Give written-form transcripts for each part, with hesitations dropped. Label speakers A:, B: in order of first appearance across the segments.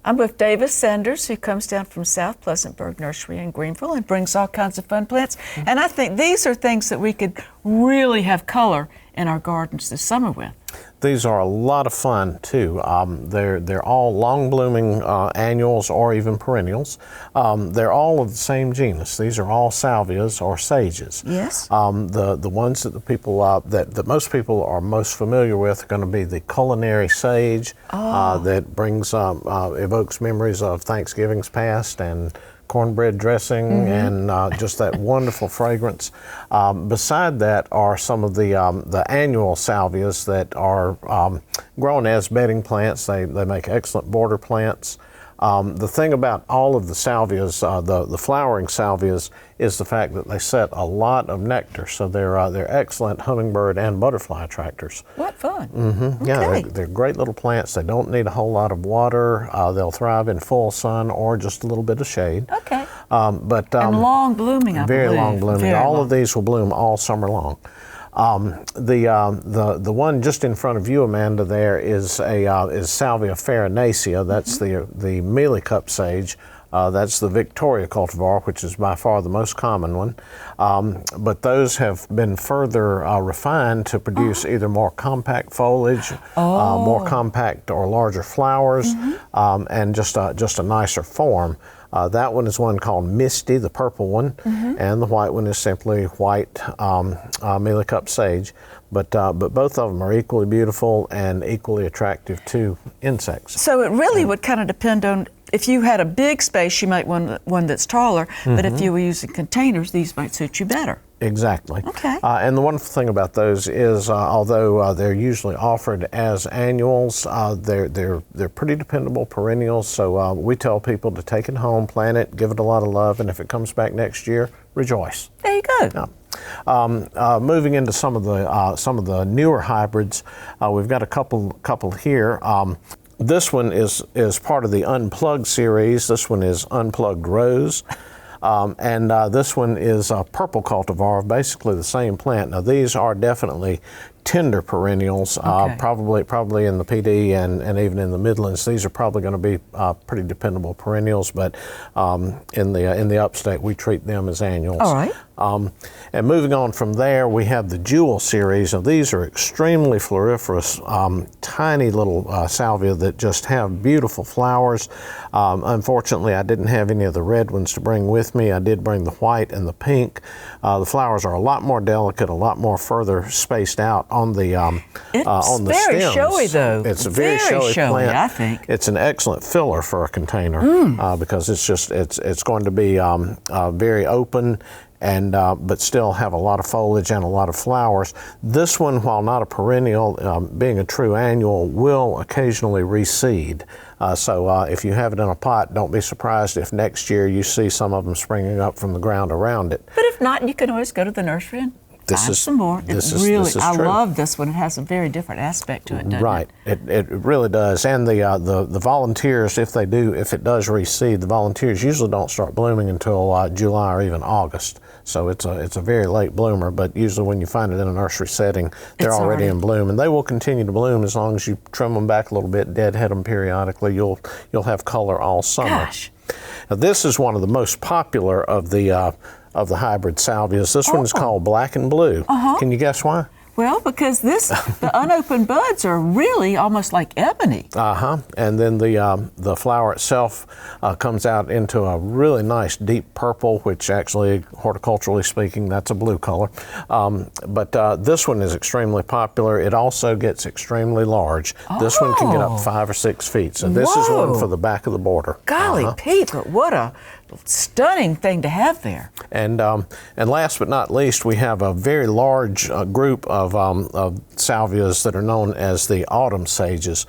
A: I'm with Davis Sanders, who comes down from South Pleasantburg Nursery in Greenville and brings all kinds of fun plants. And I think these are things that we could really have color in our gardens this summer with.
B: These are a lot of fun too. They're all long blooming annuals or even perennials. They're all of the same genus. These are all salvias or sages.
A: Yes.
B: The ones that the people that most people are most familiar with are going to be the culinary sage that brings evokes memories of Thanksgivings past and cornbread dressing and just that wonderful fragrance. Beside that are some of the annual salvias that are grown as bedding plants. They make excellent border plants. The thing about all of the salvias, the flowering salvias, is the fact that they set a lot of nectar. So they're excellent hummingbird and butterfly attractors.
A: What fun!
B: Okay. Yeah, they're great little plants. They don't need a whole lot of water. They'll thrive in full sun or just a little bit of shade.
A: Okay.
B: And
A: long blooming, I
B: very
A: believe.
B: long blooming. All of these will bloom all summer long. The one just in front of you, Amanda, there is Salvia farinacea. That's the mealy cup sage. That's the Victoria cultivar, which is by far the most common one. But those have been further refined to produce either more compact foliage, more compact or larger flowers, and just a nicer form. That one is one called Misty, the purple one, and the white one is simply white mealy cup sage. But both of them are equally beautiful and equally attractive to insects.
A: So it really would kind of depend on, if you had a big space, you might want one that's taller, but if you were using containers, these might suit you better.
B: Exactly.
A: Okay.
B: And the wonderful thing about those is, although they're usually offered as annuals, they're pretty dependable perennials. So we tell people to take it home, plant it, give it a lot of love, and if it comes back next year, rejoice.
A: There you go.
B: Yeah. Moving into some of the newer hybrids, we've got a couple here. This one is part of the Unplugged series. This one is Unplugged Rose. And this one is a purple cultivar, basically the same plant. Now these are definitely tender perennials, probably in the PD and even in the Midlands. These are probably going to be pretty dependable perennials, but in the upstate we treat them as annuals.
A: All right.
B: And moving on from there, we have the Jewel series. Now these are extremely floriferous, tiny little salvia that just have beautiful flowers. Unfortunately, I didn't have any of the red ones to bring with me. I did bring the white and the pink. The flowers are a lot more delicate, a lot more further spaced out on the stems.
A: It's very showy, though.
B: It's a very showy plant.
A: I think.
B: It's an excellent filler for a container because it's going to be very open and but still have a lot of foliage and a lot of flowers. This one, while not a perennial, being a true annual, will occasionally reseed. So if you have it in a pot, don't be surprised if next year you see some of them springing up from the ground around it.
A: But if not, you can always go to the nursery and find some more. I love this one. It has a very different aspect to it, doesn't it?
B: It really does. And the volunteers, if it does reseed, the volunteers usually don't start blooming until July or even August. So it's a very late bloomer, but usually when you find it in a nursery setting, they're already in bloom, and they will continue to bloom as long as you trim them back a little bit, deadhead them periodically. You'll have color all summer.
A: Gosh.
B: Now this is one of the most popular of the hybrid salvias. This one is called Black and Blue. Can you guess why?
A: Well, because the unopened buds are really almost like ebony.
B: And then the flower itself comes out into a really nice deep purple, which actually, horticulturally speaking, that's a blue color. But this one is extremely popular. It also gets extremely large. This one can get up 5 or 6 feet. So this is one for the back of the border.
A: Golly, Pete, but what a stunning thing to have there.
B: And last but not least, we have a very large group of salvias that are known as the autumn sages.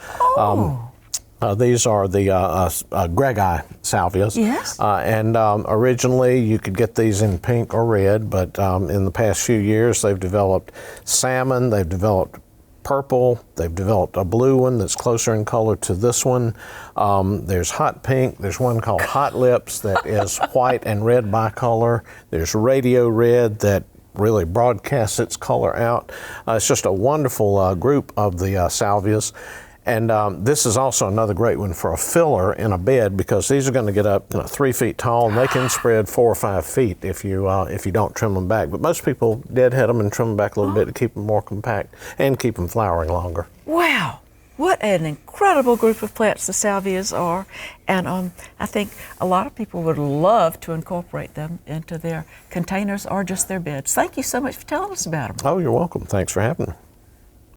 B: These are the Greggii salvias.
A: Yes.
B: And originally you could get these in pink or red, but in the past few years they've developed salmon, they've developed purple, they've developed a blue one that's closer in color to this one. There's hot pink, there's one called Hot Lips that is white and red bicolor. There's radio red that really broadcasts its color out. It's just a wonderful group of the salvias. And this is also another great one for a filler in a bed, because these are going to get up 3 feet tall, and they can spread 4 or 5 feet if you don't trim them back. But most people deadhead them and trim them back a little bit to keep them more compact and keep them flowering longer.
A: Wow. What an incredible group of plants the salvias are, and I think a lot of people would love to incorporate them into their containers or just their beds. Thank you so much for telling us about them.
B: Oh, you're welcome. Thanks for having me.